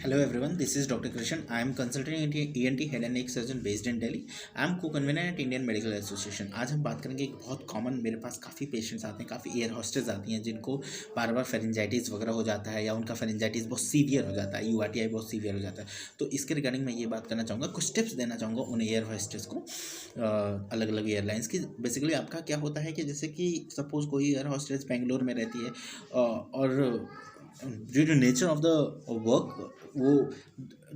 Hello everyone, this is Dr. Krishan. I am consultant ENT head and neck surgeon based in Delhi. I am co-convener at Indian Medical Association. आज हम बात करेंगे एक बहुत common, मेरे पास काफ़ी patients आते हैं, काफ़ी एयर हॉस्टेस आती हैं जिनको बार बार फेरेंजाइटिस वगैरह हो जाता है या उनका फेरेंजाइटिस बहुत सीवियर हो जाता है, यूआरटीआई बहुत सीवियर हो जाता है। तो इसके रिगार्डिंग मैं ये बात करना चाहूँगा, कुछ टिप्स देना चाहूँगा उन एयर हॉस्टेस को अलग अलग एयरलाइंस की। बेसिकली आपका क्या होता है कि जैसे कि सपोज़ कोई एयर हॉस्टेस बेंगलोर में रहती है और due to nature of the work वो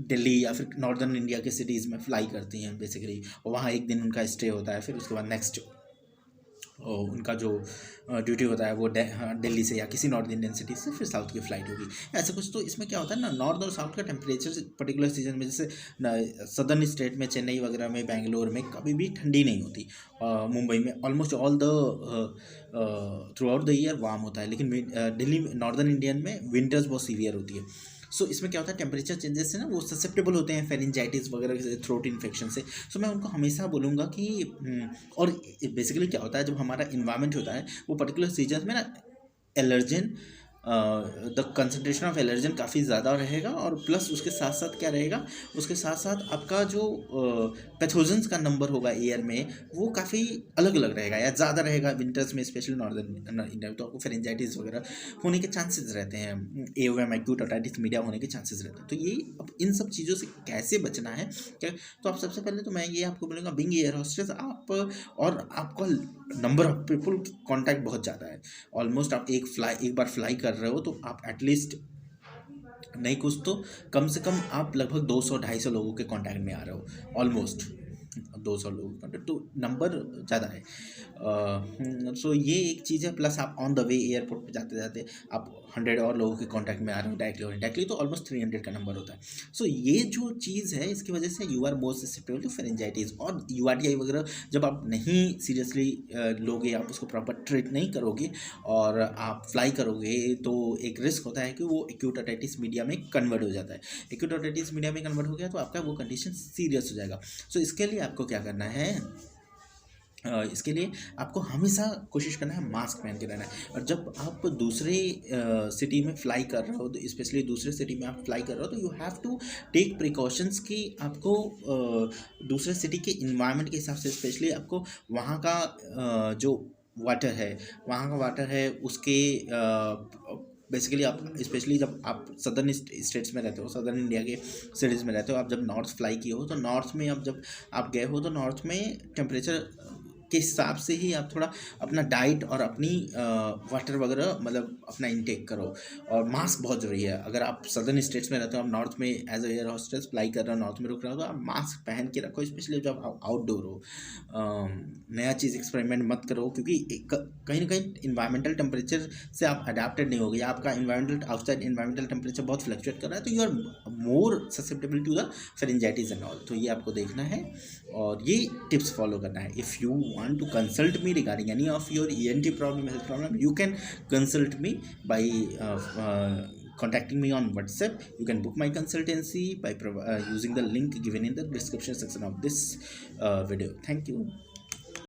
दिल्ली या फिर नॉर्दर्न इंडिया के सिटीज़ में फ्लाई करती हैं बेसिकली, और वहाँ एक दिन उनका स्टे होता है। फिर उसके बाद नेक्स्ट उनका जो ड्यूटी होता है वो दिल्ली से या किसी नॉर्थ इंडियन सिटी से फिर साउथ की फ़्लाइट होगी, ऐसा कुछ। तो इसमें क्या होता है ना, नॉर्थ और साउथ का टेम्परेचर पर्टिकुलर सीजन में, जैसे सदर्न स्टेट में चेन्नई वगैरह में, बेंगलोर में कभी भी ठंडी नहीं होती। मुंबई में almost all the through out the year warm होता है, लेकिन दिल्ली नॉर्दर्न इंडियन में विंटर्स बहुत सीवियर होती है। सो इसमें क्या होता है, टेम्परेचर चेंजेस से ना वो ससेप्टेबल होते हैं फेरिंजाइटिस वगैरह से, थ्रोट इन्फेक्शन से। सो मैं उनको हमेशा बोलूँगा कि और बेसिकली क्या होता है, जब हमारा इन्वायरमेंट होता है वो पर्टिकुलर सीजन में ना allergen, the concentration of allergen काफ़ी ज़्यादा रहेगा, और प्लस उसके साथ साथ क्या रहेगा, उसके साथ साथ आपका जो पैथोजेंस का नंबर होगा एयर में वो काफ़ी अलग अलग रहेगा या ज़्यादा रहेगा विंटर्स में, स्पेशली नॉर्दर्न इंडिया में। तो आपको फेरेंजाइटिस वगैरह होने के चांसेस रहते हैं, एओएम एक्यूट ओटाइटिस मीडिया होने के चांसेस रहते हैं। तो ये अब इन सब चीज़ों से कैसे बचना है क्या, तो आप सबसे पहले तो मैं ये आपको बोलूँगा, बीइंग एयर होस्टेस आप, और आपका नंबर ऑफ पीपल कॉन्टैक्ट बहुत ज़्यादा है। ऑलमोस्ट आप एक बार फ्लाई कर रहे हो तो आप एटलीस्ट नहीं कुछ तो कम से कम आप लगभग 200-250 लोगों के कांटेक्ट में आ रहे हो, ऑलमोस्ट 200 लोग कांटेक्ट, तो नंबर ज़्यादा है। सो ये एक चीज़ है। प्लस आप ऑन द वे एयरपोर्ट पे जाते जाते आप 100 और लोगों के कांटेक्ट में आ रहे हो डायरेक्टली और इनडायरेक्टली, तो ऑलमोस्ट 300 का नंबर होता है। सो ये जो चीज़ है इसकी वजह से you are more susceptible to pharyngitis और यूआरटीआई वगैरह। जब आप नहीं सीरियसली लोगे, आप उसको प्रॉपर ट्रीट नहीं करोगे और आप फ्लाई करोगे, तो एक रिस्क होता है कि वो एक्यूट ओटाइटिस मीडिया में कन्वर्ट हो जाता है। एक्यूट ओटाइटिस मीडिया में कन्वर्ट हो गया तो आपका वो कंडीशन सीरियस हो जाएगा। सो इसके लिए आपको क्या करना है, इसके लिए आपको हमेशा कोशिश करना है मास्क पहन के रहना है। और जब आप दूसरे सिटी में फ़्लाई कर रहे हो, तो स्पेशली दूसरे सिटी में आप फ्लाई कर रहे हो, तो you have to take precautions कि आपको दूसरे सिटी के इन्वायरमेंट के हिसाब से, स्पेशली आपको वहाँ का जो वहाँ का वाटर है उसके बेसिकली आप, स्पेशली जब आप सदर्न स्टेट्स में रहते हो, सदर्न इंडिया के सिटीज़ में रहते हो, आप जब नॉर्थ फ्लाई किए हो, तो नॉर्थ में जब आप गए हो तो नॉर्थ में टेम्परेचर के हिसाब से ही आप थोड़ा अपना डाइट और अपनी वाटर वगैरह मतलब अपना इंटेक करो। और मास्क बहुत ज़रूरी है। अगर आप सदर्न स्टेट्स में रहते हो, आप नॉर्थ में as a air hostess fly कर रहे हो, नॉर्थ में रुक रहे हो, तो आप मास्क पहन के रखो, स्पेशली जब आप आउटडोर हो। नया चीज़ एक्सपेरिमेंट मत करो, क्योंकि कहीं ना कहीं इन्वायरमेंटल टेम्परेचर से आप अडेप्टेड नहीं हो गए, आपका इन्वायरमेंटल आउटसाइड इन्वायरमेंटल टेम्परेचर बहुत फ्लक्चुएट कर रहा है, तो you are more susceptible to the pharyngitis and all. तो ये आपको देखना है और ये टिप्स फॉलो करना है। If you want to consult me regarding any of your ENT problem, health problem, you can consult me by contacting me on WhatsApp. You can book my consultancy by using the link given in the description section of this video. Thank you.